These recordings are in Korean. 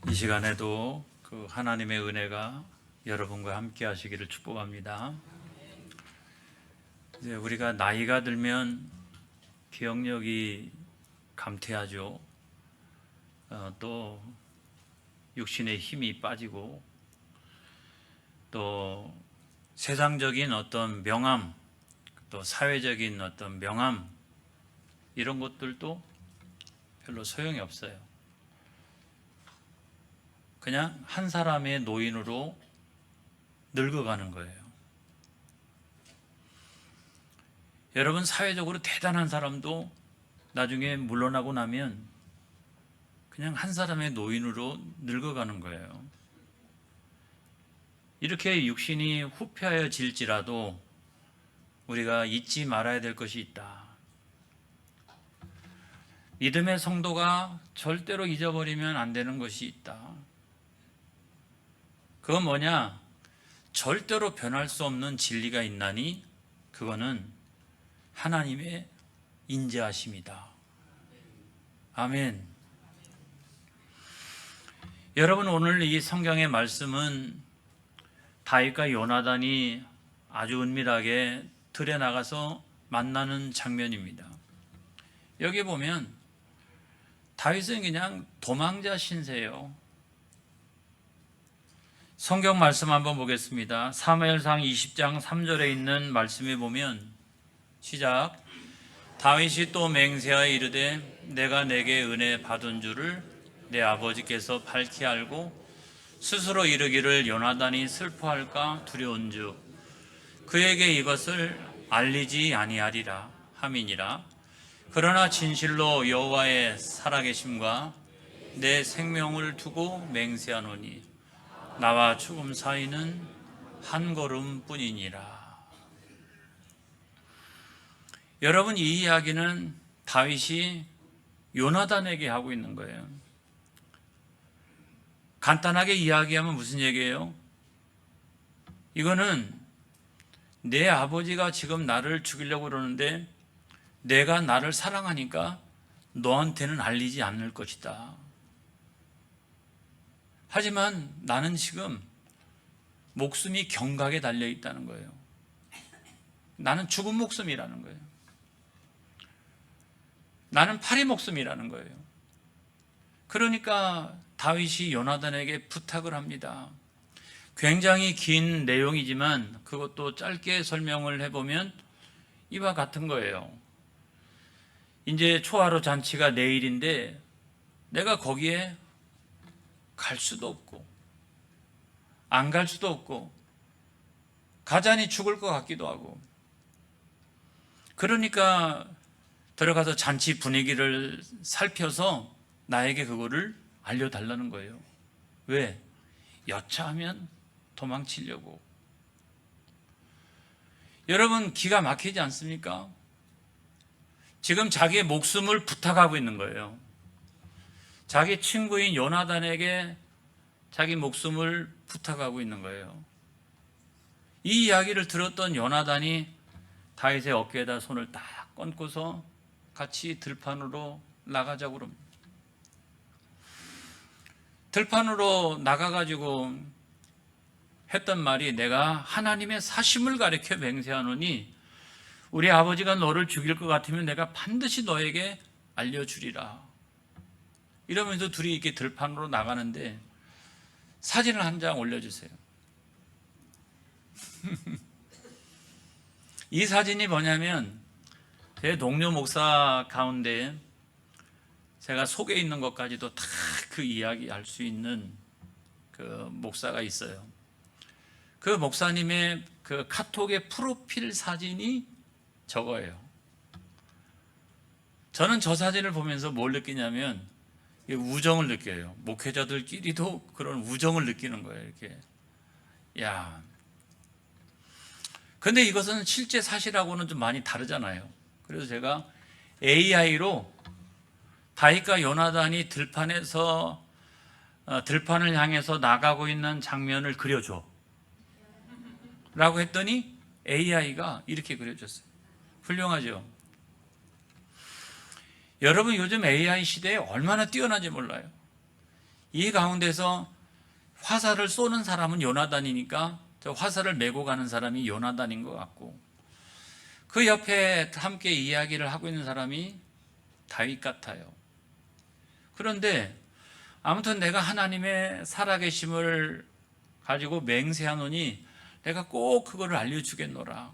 이 시간에도 그 하나님의 은혜가 여러분과 함께 하시기를 축복합니다. 이제 우리가 나이가 들면 기억력이 감퇴하죠. 또 육신의 힘이 빠지고 또 세상적인 어떤 명함, 또 사회적인 어떤 명함 이런 것들도 별로 소용이 없어요. 그냥 한 사람의 노인으로 늙어가는 거예요. 여러분, 사회적으로 대단한 사람도 나중에 물러나고 나면 그냥 한 사람의 노인으로 늙어가는 거예요. 이렇게 육신이 후패해질지라도 우리가 잊지 말아야 될 것이 있다. 믿음의 성도가 절대로 잊어버리면 안 되는 것이 있다. 그건 뭐냐? 절대로 변할 수 없는 진리가 있나니 그거는 하나님의 인자하심이다. 아멘. 여러분, 오늘 이 성경의 말씀은 다윗과 요나단이 아주 은밀하게 들에 나가서 만나는 장면입니다. 여기 보면 다윗은 그냥 도망자 신세예요. 성경 말씀 한번 보겠습니다. 사무엘상 20장 3절에 있는 말씀에 보면 시작. 다윗이 또 맹세하여 이르되 내가 내게 은혜 받은 줄을 내 아버지께서 밝히 알고 스스로 이르기를 요나단이 슬퍼할까 두려운즉 그에게 이것을 알리지 아니하리라 함이니라. 그러나 진실로 여호와의 살아계심과 내 생명을 두고 맹세하노니 나와 죽음 사이는 한 걸음뿐이니라. 여러분, 이 이야기는 다윗이 요나단에게 하고 있는 거예요. 간단하게 이야기하면 무슨 얘기예요? 이거는 내 아버지가 지금 나를 죽이려고 그러는데 내가 나를 사랑하니까 너한테는 알리지 않을 것이다. 하지만 나는 지금 목숨이 경각에 달려 있다는 거예요. 나는 죽은 목숨이라는 거예요. 나는 파리 목숨이라는 거예요. 그러니까 다윗이 요나단에게 부탁을 합니다. 굉장히 긴 내용이지만 그것도 짧게 설명을 해보면 이와 같은 거예요. 이제 초하루 잔치가 내일인데 내가 거기에 갈 수도 없고 안 갈 수도 없고 가자니 죽을 것 같기도 하고, 그러니까 들어가서 잔치 분위기를 살펴서 나에게 그거를 알려달라는 거예요. 왜? 여차하면 도망치려고. 여러분, 기가 막히지 않습니까? 지금 자기의 목숨을 부탁하고 있는 거예요. 자기 친구인 요나단에게 자기 목숨을 부탁하고 있는 거예요. 이 이야기를 들었던 요나단이 다윗의 어깨에다 손을 딱 얹고서 같이 들판으로 나가자고 그럽니다. 들판으로 나가가지고 했던 말이 내가 하나님의 사심을 가리켜 맹세하노니 우리 아버지가 너를 죽일 것 같으면 내가 반드시 너에게 알려주리라. 이러면서 둘이 이렇게 들판으로 나가는데 사진을 한 장 올려주세요. 이 사진이 뭐냐면 제 동료 목사 가운데 제가 속에 있는 것까지도 다 그 이야기 할 수 있는 그 목사가 있어요. 그 목사님의 그 카톡의 프로필 사진이 저거예요. 저는 저 사진을 보면서 뭘 느끼냐면 우정을 느껴요. 목회자들끼리도 그런 우정을 느끼는 거예요. 이렇게. 야. 근데 이것은 실제 사실하고는 좀 많이 다르잖아요. 그래서 제가 AI로 다윗과 요나단이 들판에서 들판을 향해서 나가고 있는 장면을 그려줘 라고 했더니 AI가 이렇게 그려줬어요. 훌륭하죠? 여러분, 요즘 AI 시대에 얼마나 뛰어난지 몰라요. 이 가운데서 화살을 쏘는 사람은 요나단이니까 저 화살을 메고 가는 사람이 요나단인 것 같고, 그 옆에 함께 이야기를 하고 있는 사람이 다윗 같아요. 그런데 아무튼 내가 하나님의 살아계심을 가지고 맹세하노니 내가 꼭 그거를 알려주겠노라.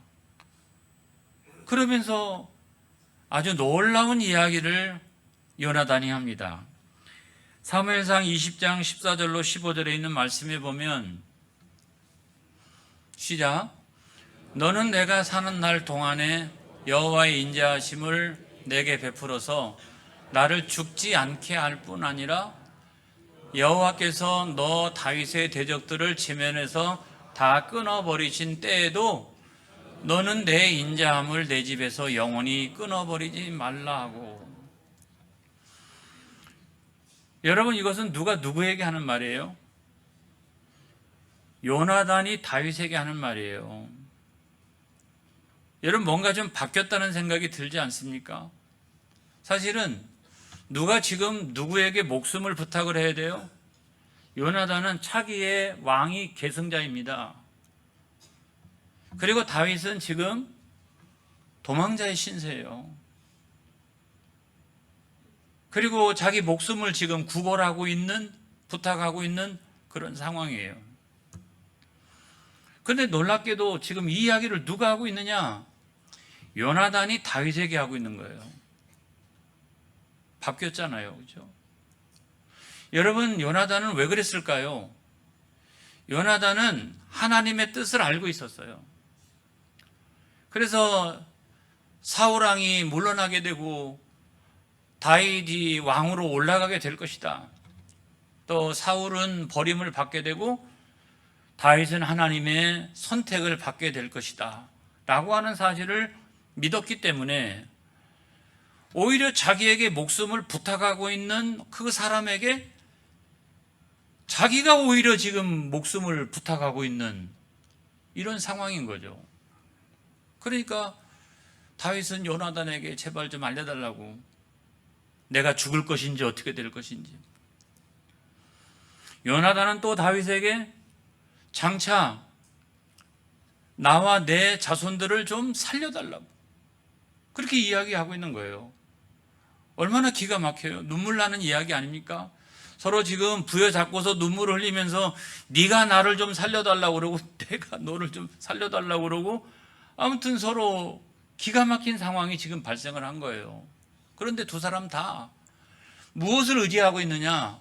그러면서 아주 놀라운 이야기를 요나단이 합니다. 사무엘상 20장 14절로 15절에 있는 말씀에 보면, 시작. 너는 내가 사는 날 동안에 여호와의 인자하심을 내게 베풀어서 나를 죽지 않게 할 뿐 아니라 여호와께서 너 다윗의 대적들을 지면에서 다 끊어버리신 때에도 너는 내 인자함을 내 집에서 영원히 끊어버리지 말라 하고. 여러분, 이것은 누가 누구에게 하는 말이에요? 요나단이 다윗에게 하는 말이에요. 여러분, 뭔가 좀 바뀌었다는 생각이 들지 않습니까? 사실은 누가 지금 누구에게 목숨을 부탁을 해야 돼요? 요나단은 차기의 왕이 계승자입니다. 그리고 다윗은 지금 도망자의 신세예요. 그리고 자기 목숨을 지금 구걸하고 있는, 부탁하고 있는 그런 상황이에요. 그런데 놀랍게도 지금 이 이야기를 누가 하고 있느냐? 요나단이 다윗에게 하고 있는 거예요. 바뀌었잖아요. 그렇죠? 여러분, 요나단은 왜 그랬을까요? 요나단은 하나님의 뜻을 알고 있었어요. 그래서 사울왕이 물러나게 되고 다윗이 왕으로 올라가게 될 것이다. 또 사울은 버림을 받게 되고 다윗은 하나님의 선택을 받게 될 것이다 라고 하는 사실을 믿었기 때문에 오히려 자기에게 목숨을 부탁하고 있는 그 사람에게 자기가 오히려 지금 목숨을 부탁하고 있는 이런 상황인 거죠. 그러니까 다윗은 요나단에게 제발 좀 알려달라고, 내가 죽을 것인지 어떻게 될 것인지. 요나단은 또 다윗에게 장차 나와 내 자손들을 좀 살려달라고 그렇게 이야기하고 있는 거예요. 얼마나 기가 막혀요. 눈물 나는 이야기 아닙니까? 서로 지금 부여잡고서 눈물을 흘리면서 네가 나를 좀 살려달라고 그러고 내가 너를 좀 살려달라고 그러고, 아무튼 서로 기가 막힌 상황이 지금 발생을 한 거예요. 그런데 두 사람 다 무엇을 의지하고 있느냐?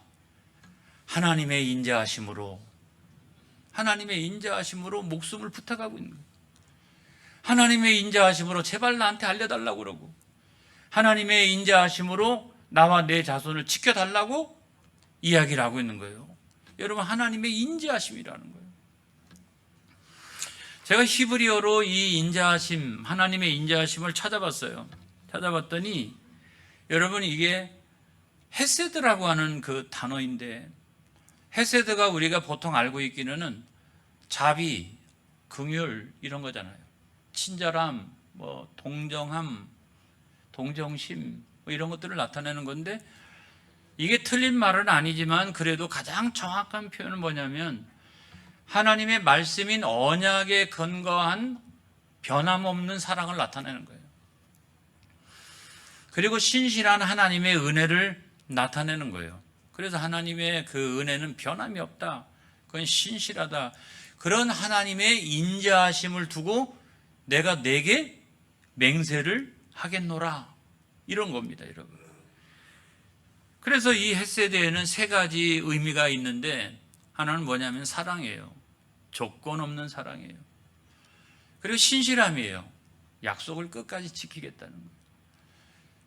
하나님의 인자하심으로, 하나님의 인자하심으로 목숨을 부탁하고 있는 거예요. 하나님의 인자하심으로 제발 나한테 알려달라고 그러고, 하나님의 인자하심으로 나와 내 자손을 지켜달라고 이야기를 하고 있는 거예요. 여러분, 하나님의 인자하심이라는 거예요. 제가 히브리어로 이 인자하심, 하나님의 인자하심을 찾아봤어요. 찾아봤더니 여러분, 이게 헤세드라고 하는 그 단어인데, 헤세드가 우리가 보통 알고 있기는 자비, 긍휼 이런 거잖아요. 친절함, 동정함, 동정심 이런 것들을 나타내는 건데, 이게 틀린 말은 아니지만 그래도 가장 정확한 표현은 뭐냐면 하나님의 말씀인 언약에 근거한 변함없는 사랑을 나타내는 거예요. 그리고 신실한 하나님의 은혜를 나타내는 거예요. 그래서 하나님의 그 은혜는 변함이 없다, 그건 신실하다, 그런 하나님의 인자하심을 두고 내가 내게 맹세를 하겠노라, 이런 겁니다, 여러분. 그래서 이 헤세드에는 세 가지 의미가 있는데, 하나는 뭐냐면 사랑이에요. 조건 없는 사랑이에요. 그리고 신실함이에요. 약속을 끝까지 지키겠다는 거예요.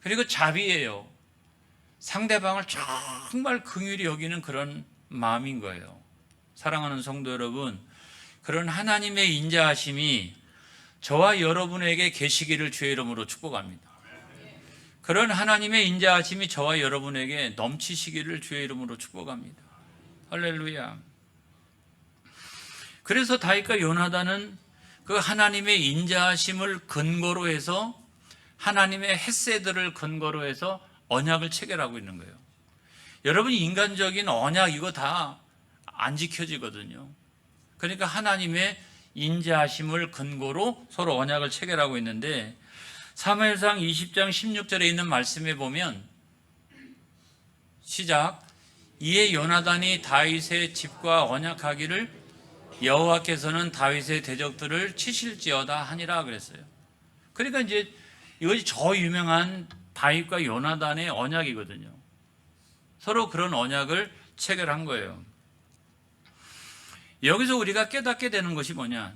그리고 자비예요. 상대방을 정말 긍휼히 여기는 그런 마음인 거예요. 사랑하는 성도 여러분, 그런 하나님의 인자하심이 저와 여러분에게 계시기를 주의 이름으로 축복합니다. 그런 하나님의 인자하심이 저와 여러분에게 넘치시기를 주의 이름으로 축복합니다. 할렐루야. 그래서 다윗과 요나단은 그 하나님의 인자하심을 근거로 해서, 하나님의 헤세드를 근거로 해서 언약을 체결하고 있는 거예요. 여러분, 인간적인 언약 이거 다 안 지켜지거든요. 그러니까 하나님의 인자하심을 근거로 서로 언약을 체결하고 있는데, 사무엘상 20장 16절에 있는 말씀에 보면, 시작, 이에 요나단이 다윗의 집과 언약하기를 여호와께서는 다윗의 대적들을 치실지어다 하니라 그랬어요. 그러니까 이제 이것이 저 유명한 다윗과 요나단의 언약이거든요. 서로 그런 언약을 체결한 거예요. 여기서 우리가 깨닫게 되는 것이 뭐냐,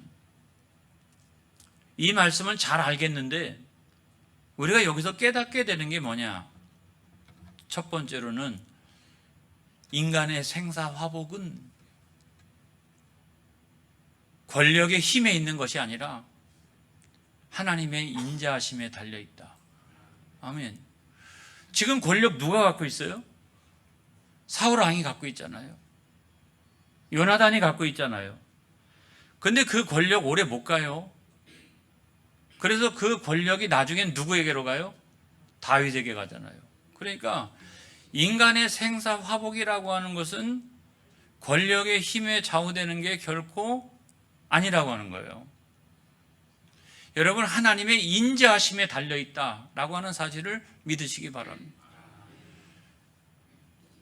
이 말씀을 잘 알겠는데 우리가 여기서 깨닫게 되는 게 뭐냐, 첫 번째로는 인간의 생사화복은 권력의 힘에 있는 것이 아니라 하나님의 인자하심에 달려있다. 아멘. 지금 권력 누가 갖고 있어요? 사울 왕이 갖고 있잖아요. 요나단이 갖고 있잖아요. 근데 그 권력 오래 못 가요. 그래서 그 권력이 나중엔 누구에게로 가요? 다윗에게 가잖아요. 그러니까 인간의 생사화복이라고 하는 것은 권력의 힘에 좌우되는 게 결코 아니라고 하는 거예요. 여러분, 하나님의 인자하심에 달려있다라고 하는 사실을 믿으시기 바랍니다.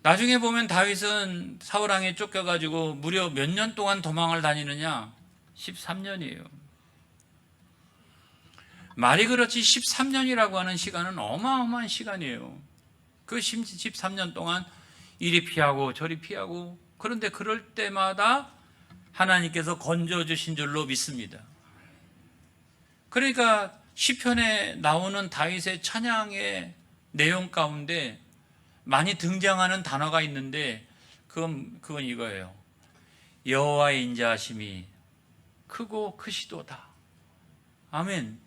나중에 보면 다윗은 사울왕에 쫓겨가지고 무려 몇 년 동안 도망을 다니느냐? 13년이에요. 말이 그렇지 13년이라고 하는 시간은 어마어마한 시간이에요. 그 13년 동안 이리 피하고 저리 피하고, 그런데 그럴 때마다 하나님께서 건져주신 줄로 믿습니다. 그러니까 시편에 나오는 다윗의 찬양의 내용 가운데 많이 등장하는 단어가 있는데 그건 이거예요. 여호와의 인자하심이 크고 크시도다. 아멘.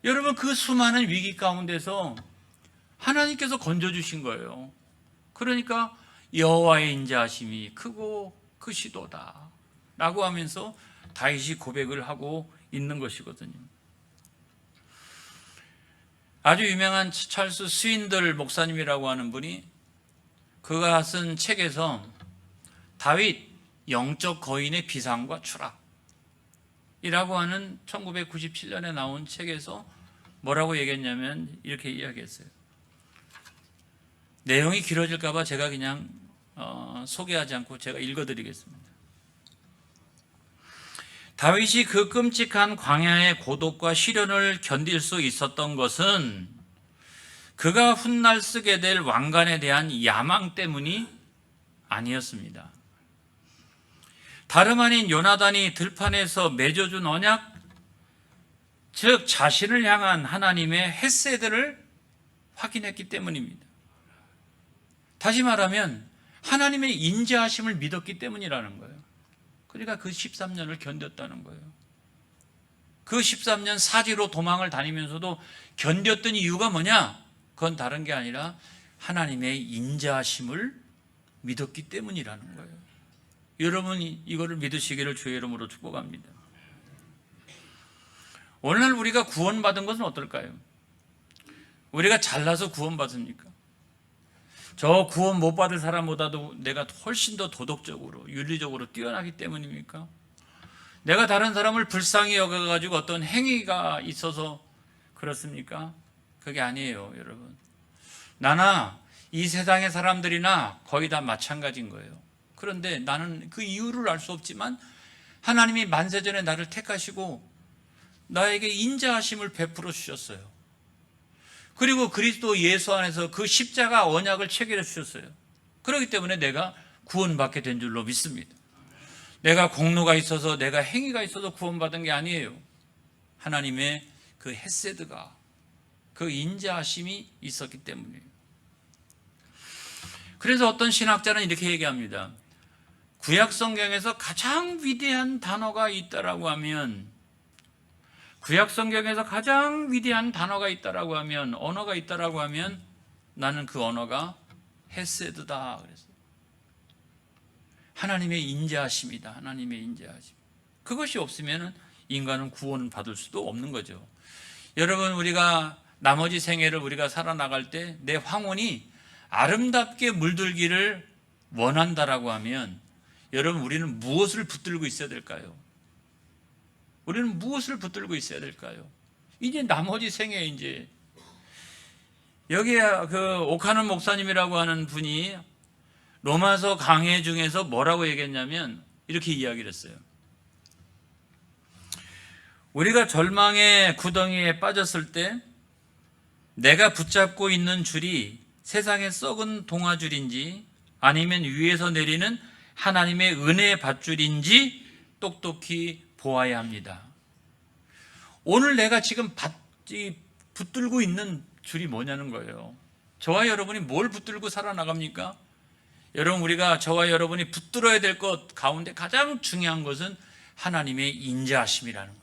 여러분, 그 수많은 위기 가운데서 하나님께서 건져주신 거예요. 그러니까 여호와의 인자하심이 크고 크시도다 라고 하면서 다윗이 고백을 하고 있는 것이거든요. 아주 유명한 찰스 스윈들 목사님이라고 하는 분이 그가 쓴 책에서 다윗 영적 거인의 비상과 추락이라고 하는 1997년에 나온 책에서 뭐라고 얘기했냐면 이렇게 이야기했어요. 내용이 길어질까 봐 제가 그냥 소개하지 않고 제가 읽어드리겠습니다. 다윗이 그 끔찍한 광야의 고독과 시련을 견딜 수 있었던 것은 그가 훗날 쓰게 될 왕관에 대한 야망 때문이 아니었습니다. 다름 아닌 요나단이 들판에서 맺어준 언약, 즉 자신을 향한 하나님의 헤세드를 확인했기 때문입니다. 다시 말하면 하나님의 인자하심을 믿었기 때문이라는 거예요. 그러니까 그 13년을 견뎠다는 거예요. 그 13년 사지로 도망을 다니면서도 견뎠던 이유가 뭐냐? 그건 다른 게 아니라 하나님의 인자하심을 믿었기 때문이라는 거예요. 여러분이 이거를 믿으시기를 주의 이름으로 축복합니다. 오늘날 우리가 구원받은 것은 어떨까요? 우리가 잘나서 구원받습니까? 저 구원 못 받을 사람보다도 내가 훨씬 더 도덕적으로, 윤리적으로 뛰어나기 때문입니까? 내가 다른 사람을 불쌍히 여겨가지고 어떤 행위가 있어서 그렇습니까? 그게 아니에요, 여러분. 나나 이 세상의 사람들이나 거의 다 마찬가지인 거예요. 그런데 나는 그 이유를 알 수 없지만 하나님이 만세전에 나를 택하시고 나에게 인자하심을 베풀어 주셨어요. 그리고 그리스도 예수 안에서 그 십자가 언약을 체결해 주셨어요. 그렇기 때문에 내가 구원받게 된 줄로 믿습니다. 내가 공로가 있어서, 내가 행위가 있어서 구원받은 게 아니에요. 하나님의 그 헤세드가, 그 인자하심이 있었기 때문이에요. 그래서 어떤 신학자는 이렇게 얘기합니다. 구약 성경에서 가장 위대한 단어가 있다라고 하면, 구약 성경에서 가장 위대한 단어가 있다라고 하면, 언어가 있다라고 하면 나는 그 언어가 헤세드다 그랬어요. 하나님의 인자하심이다. 하나님의 인자하심. 그것이 없으면 인간은 구원을 받을 수도 없는 거죠. 여러분, 우리가 나머지 생애를 우리가 살아나갈 때 내 황혼이 아름답게 물들기를 원한다라고 하면 여러분 우리는 무엇을 붙들고 있어야 될까요? 우리는 무엇을 붙들고 있어야 될까요? 이제 나머지 생에 이제 여기에 그 오카는 목사님이라고 하는 분이 로마서 강해 중에서 뭐라고 얘기했냐면 이렇게 이야기를 했어요. 우리가 절망의 구덩이에 빠졌을 때 내가 붙잡고 있는 줄이 세상의 썩은 동아줄인지 아니면 위에서 내리는 하나님의 은혜의 밧줄인지 똑똑히 보아야 합니다. 오늘 내가 지금 붙들고 있는 줄이 뭐냐는 거예요. 저와 여러분이 뭘 붙들고 살아나갑니까? 여러분, 우리가 저와 여러분이 붙들어야 될 것 가운데 가장 중요한 것은 하나님의 인자하심이라는 거예요.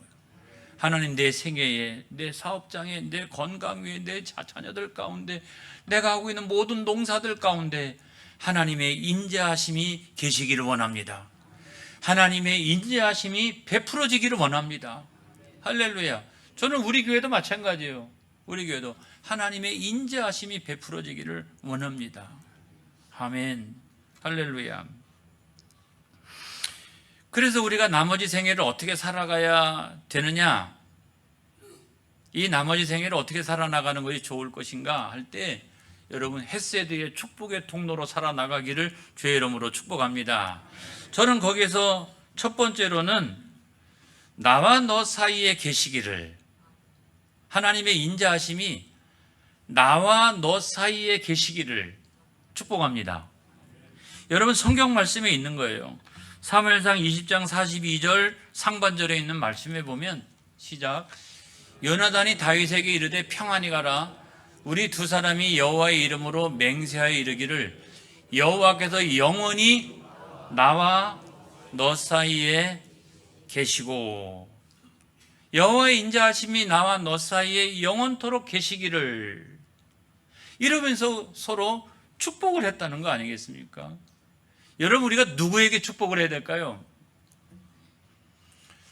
하나님, 내 생애에, 내 사업장에, 내 건강 위에, 내 자녀들 가운데, 내가 하고 있는 모든 농사들 가운데 하나님의 인자하심이 계시기를 원합니다. 하나님의 인자하심이 베풀어지기를 원합니다. 할렐루야. 저는 우리 교회도 마찬가지예요. 우리 교회도 하나님의 인자하심이 베풀어지기를 원합니다. 아멘. 할렐루야. 그래서 우리가 나머지 생애를 어떻게 살아가야 되느냐, 이 나머지 생애를 어떻게 살아나가는 것이 좋을 것인가 할 때 여러분 헤세드의 축복의 통로로 살아나가기를 주의 이름으로 축복합니다. 저는 거기에서 첫 번째로는 나와 너 사이에 계시기를, 하나님의 인자하심이 나와 너 사이에 계시기를 축복합니다. 여러분 성경 말씀에 있는 거예요. 사무엘상 20장 42절 상반절에 있는 말씀에 보면 시작. 요나단이 다윗에게 이르되 평안히 가라. 우리 두 사람이 여호와의 이름으로 맹세하여 이르기를 여호와께서 영원히 나와 너 사이에 계시고, 여호와의 인자하심이 나와 너 사이에 영원토록 계시기를, 이러면서 서로 축복을 했다는 거 아니겠습니까? 여러분, 우리가 누구에게 축복을 해야 될까요?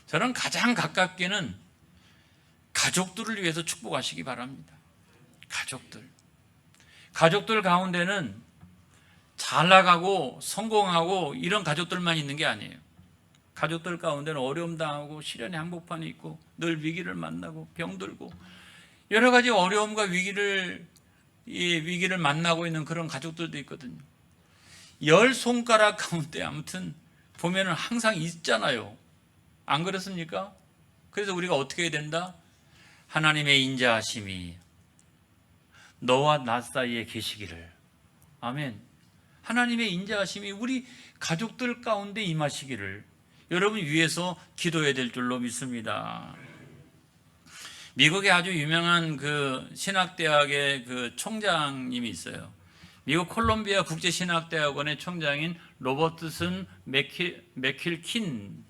저는 가장 가깝게는 가족들을 위해서 축복하시기 바랍니다. 가족들 가운데는 잘 나가고 성공하고 이런 가족들만 있는 게 아니에요. 가족들 가운데는 어려움 당하고 시련의 한복판에 있고 늘 위기를 만나고 병들고 여러 가지 어려움과 위기를 만나고 있는 그런 가족들도 있거든요. 10손가락 가운데 아무튼 보면은 항상 있잖아요. 안 그렇습니까? 그래서 우리가 어떻게 해야 된다? 하나님의 인자하심이 너와 나 사이에 계시기를. 아멘. 하나님의 인자하심이 우리 가족들 가운데 임하시기를 여러분 위해서 기도해야 될 줄로 믿습니다. 미국에 아주 유명한 그 신학대학의 그 총장님이 있어요. 미국 콜롬비아 국제신학대학원의 총장인 로버트슨 맥킬킨,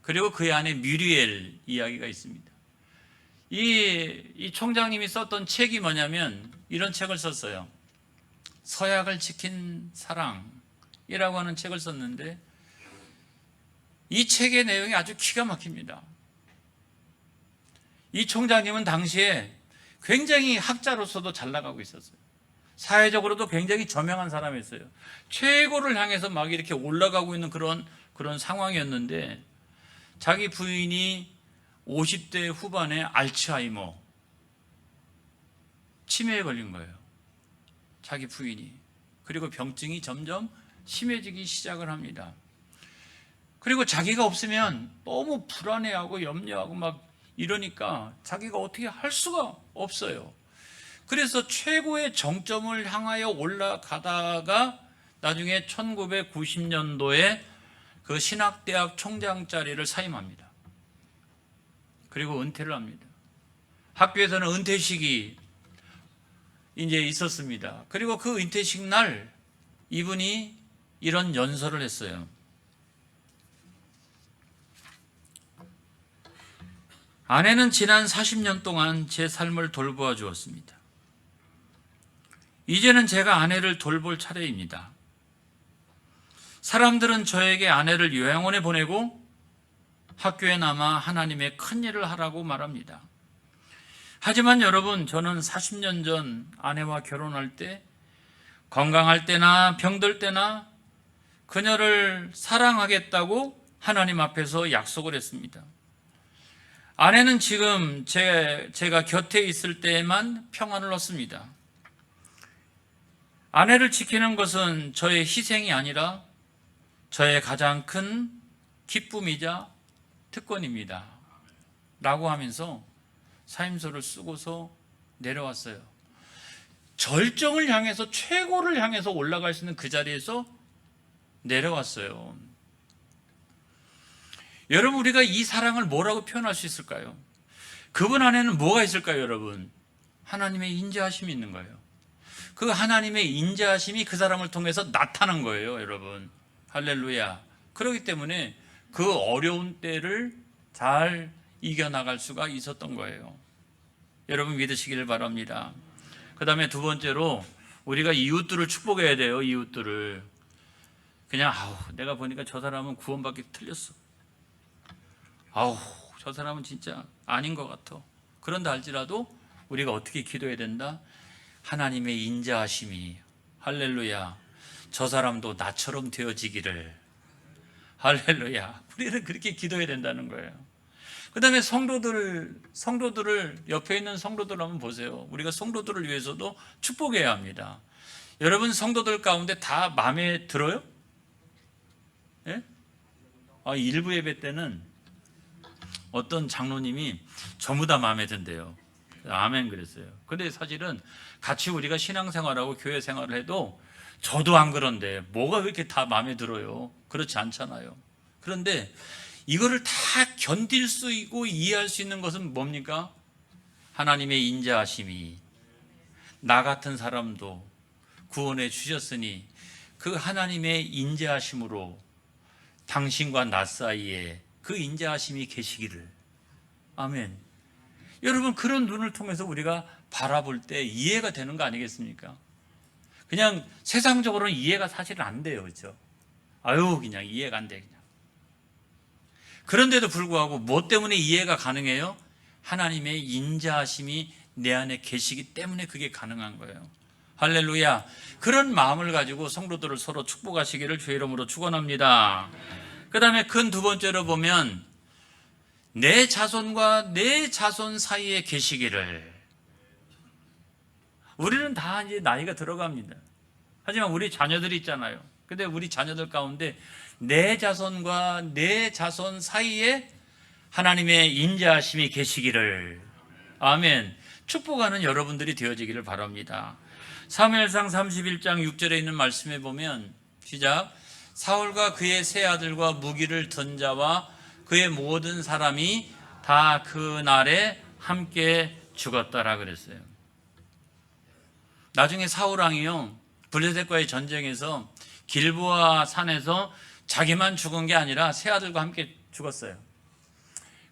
그리고 그의 아내 뮤리엘 이야기가 있습니다. 이 총장님이 썼던 책이 뭐냐면 이런 책을 썼어요. 서약을 지킨 사랑이라고 하는 책을 썼는데 이 책의 내용이 아주 기가 막힙니다. 이 총장님은 당시에 굉장히 학자로서도 잘 나가고 있었어요. 사회적으로도 굉장히 저명한 사람이었어요. 최고를 향해서 막 이렇게 올라가고 있는 그런 상황이었는데 자기 부인이 50대 후반에 알츠하이머 치매에 걸린 거예요. 자기 부인이. 그리고 병증이 점점 심해지기 시작을 합니다. 그리고 자기가 없으면 너무 불안해하고 염려하고 막 이러니까 자기가 어떻게 할 수가 없어요. 그래서 최고의 정점을 향하여 올라가다가 나중에 1990년도에 그 신학대학 총장 자리를 사임합니다. 그리고 은퇴를 합니다. 학교에서는 은퇴식이 이제 있었습니다. 그리고 그 은퇴식 날 이분이 이런 연설을 했어요. 아내는 지난 40년 동안 제 삶을 돌보아 주었습니다. 이제는 제가 아내를 돌볼 차례입니다. 사람들은 저에게 아내를 요양원에 보내고 학교에 남아 하나님의 큰 일을 하라고 말합니다. 하지만 여러분, 저는 40년 전 아내와 결혼할 때 건강할 때나 병들 때나 그녀를 사랑하겠다고 하나님 앞에서 약속을 했습니다. 아내는 지금 제가 곁에 있을 때에만 평안을 얻습니다. 아내를 지키는 것은 저의 희생이 아니라 저의 가장 큰 기쁨이자 특권입니다. 라고 하면서 사임서를 쓰고서 내려왔어요. 절정을 향해서, 최고를 향해서 올라갈 수 있는 그 자리에서 내려왔어요. 여러분, 우리가 이 사랑을 뭐라고 표현할 수 있을까요? 그분 안에는 뭐가 있을까요, 여러분? 하나님의 인자하심이 있는 거예요. 그 하나님의 인자하심이 그 사람을 통해서 나타난 거예요, 여러분. 할렐루야. 그렇기 때문에 그 어려운 때를 잘 이겨나갈 수가 있었던 거예요. 여러분 믿으시기를 바랍니다. 그 다음에 두 번째로 우리가 이웃들을 축복해야 돼요. 이웃들을. 그냥 내가 보니까 저 사람은 구원받기 틀렸어. 저 사람은 진짜 아닌 것 같아. 그런다 할지라도 우리가 어떻게 기도해야 된다? 하나님의 인자하심이, 할렐루야, 저 사람도 나처럼 되어지기를, 할렐루야. 우리는 그렇게 기도해야 된다는 거예요. 그 다음에 성도들을 옆에 있는 성도들 한번 보세요. 우리가 성도들을 위해서도 축복해야 합니다. 여러분, 성도들 가운데 다 마음에 들어요? 예? 일부 예배 때는 어떤 장로님이 전부 다 마음에 든대요. 아멘 그랬어요. 근데 사실은 같이 우리가 신앙생활하고 교회 생활을 해도 저도 안 그런데 뭐가 그렇게 다 마음에 들어요? 그렇지 않잖아요. 그런데 이거를 다 견딜 수 있고 이해할 수 있는 것은 뭡니까? 하나님의 인자하심이, 나 같은 사람도 구원해 주셨으니 그 하나님의 인자하심으로 당신과 나 사이에 그 인자하심이 계시기를. 아멘. 여러분, 그런 눈을 통해서 우리가 바라볼 때 이해가 되는 거 아니겠습니까? 그냥 세상적으로는 이해가 사실은 안 돼요. 그렇죠? 그냥 이해가 안 돼. 그냥. 그런데도 불구하고 뭐 때문에 이해가 가능해요? 하나님의 인자하심이 내 안에 계시기 때문에 그게 가능한 거예요. 할렐루야. 그런 마음을 가지고 성도들을 서로 축복하시기를 주의 이름으로 축원합니다. 그 다음에 큰 두 번째로 보면 내 자손과 내 자손 사이에 계시기를. 우리는 다 이제 나이가 들어갑니다. 하지만 우리 자녀들이 있잖아요. 근데 우리 자녀들 가운데 내 자손과 내 자손 사이에 하나님의 인자하심이 계시기를. 아멘. 축복하는 여러분들이 되어지기를 바랍니다. 사무엘상 31장 6절에 있는 말씀에 보면 시작. 사울과 그의 세 아들과 무기를 든 자와 그의 모든 사람이 다 그 날에 함께 죽었다라 그랬어요. 나중에 사울 왕이요, 블레셋과의 전쟁에서 길보아 산에서 자기만 죽은 게 아니라 세 아들과 함께 죽었어요.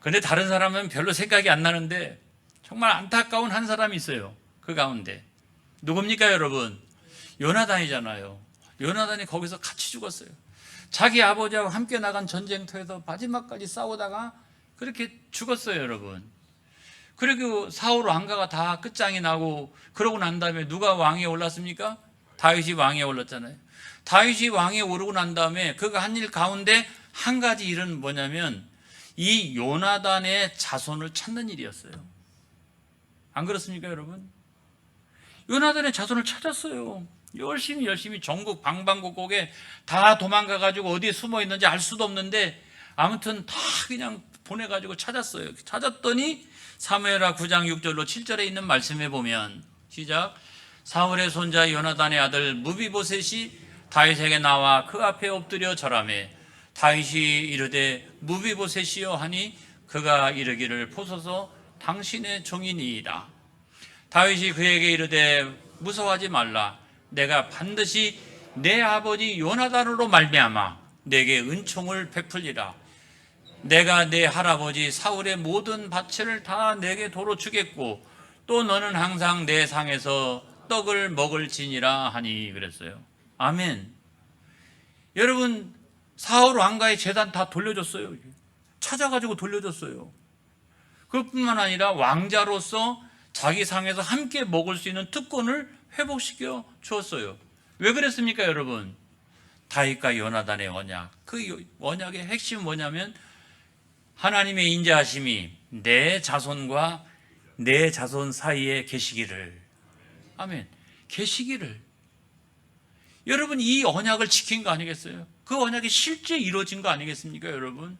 그런데 다른 사람은 별로 생각이 안 나는데 정말 안타까운 한 사람이 있어요. 그 가운데 누굽니까 여러분? 요나단이잖아요. 요나단이 거기서 같이 죽었어요. 자기 아버지하고 함께 나간 전쟁터에서 마지막까지 싸우다가 그렇게 죽었어요, 여러분. 그리고 사울 왕가가 다 끝장이 나고 그러고 난 다음에 누가 왕위에 올랐습니까? 다윗이 왕위에 올랐잖아요. 다윗이 왕위에 오르고 난 다음에 그가 한 일 가운데 한 가지 일은 뭐냐면 이 요나단의 자손을 찾는 일이었어요. 안 그렇습니까, 여러분? 요나단의 자손을 찾았어요. 열심히 전국 방방곡곡에 다 도망가가지고 어디에 숨어 있는지 알 수도 없는데 아무튼 다 그냥 보내가지고 찾았어요. 찾았더니 사무엘하 9장 6절로 7절에 있는 말씀에 보면 시작. 사울의 손자 요나단의 아들 무비보셋이 다윗에게 나와 그 앞에 엎드려 절하매 다윗이 이르되 무비보셋이여 하니 그가 이르기를 보소서 당신의 종이니이다. 다윗이 그에게 이르되 무서워하지 말라. 내가 반드시 내 아버지 요나단으로 말미암아 내게 은총을 베풀리라. 내가 내 할아버지 사울의 모든 밭을 다 내게 도로 주겠고 또 너는 항상 내 상에서 떡을 먹을지니라 하니 그랬어요. 아멘. 여러분, 사울 왕가의 재단 다 돌려줬어요. 찾아가지고 돌려줬어요. 그뿐만 아니라 왕자로서 자기 상에서 함께 먹을 수 있는 특권을 회복시켜 주었어요. 왜 그랬습니까, 여러분? 다윗과 요나단의 언약. 그 언약의 핵심은 뭐냐면 하나님의 인자하심이 내 자손과 내 자손 사이에 계시기를. 아멘. 계시기를. 여러분, 이 언약을 지킨 거 아니겠어요? 그 언약이 실제 이루어진 거 아니겠습니까, 여러분?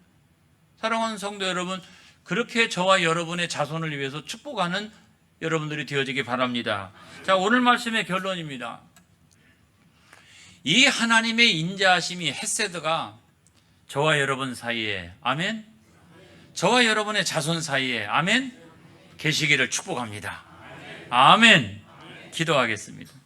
사랑하는 성도 여러분, 그렇게 저와 여러분의 자손을 위해서 축복하는 여러분들이 되어지기 바랍니다. 자, 오늘 말씀의 결론입니다. 이 하나님의 인자하심이 헤세드가 저와 여러분 사이에, 아멘, 저와 여러분의 자손 사이에, 아멘, 계시기를 축복합니다. 아멘. 기도하겠습니다.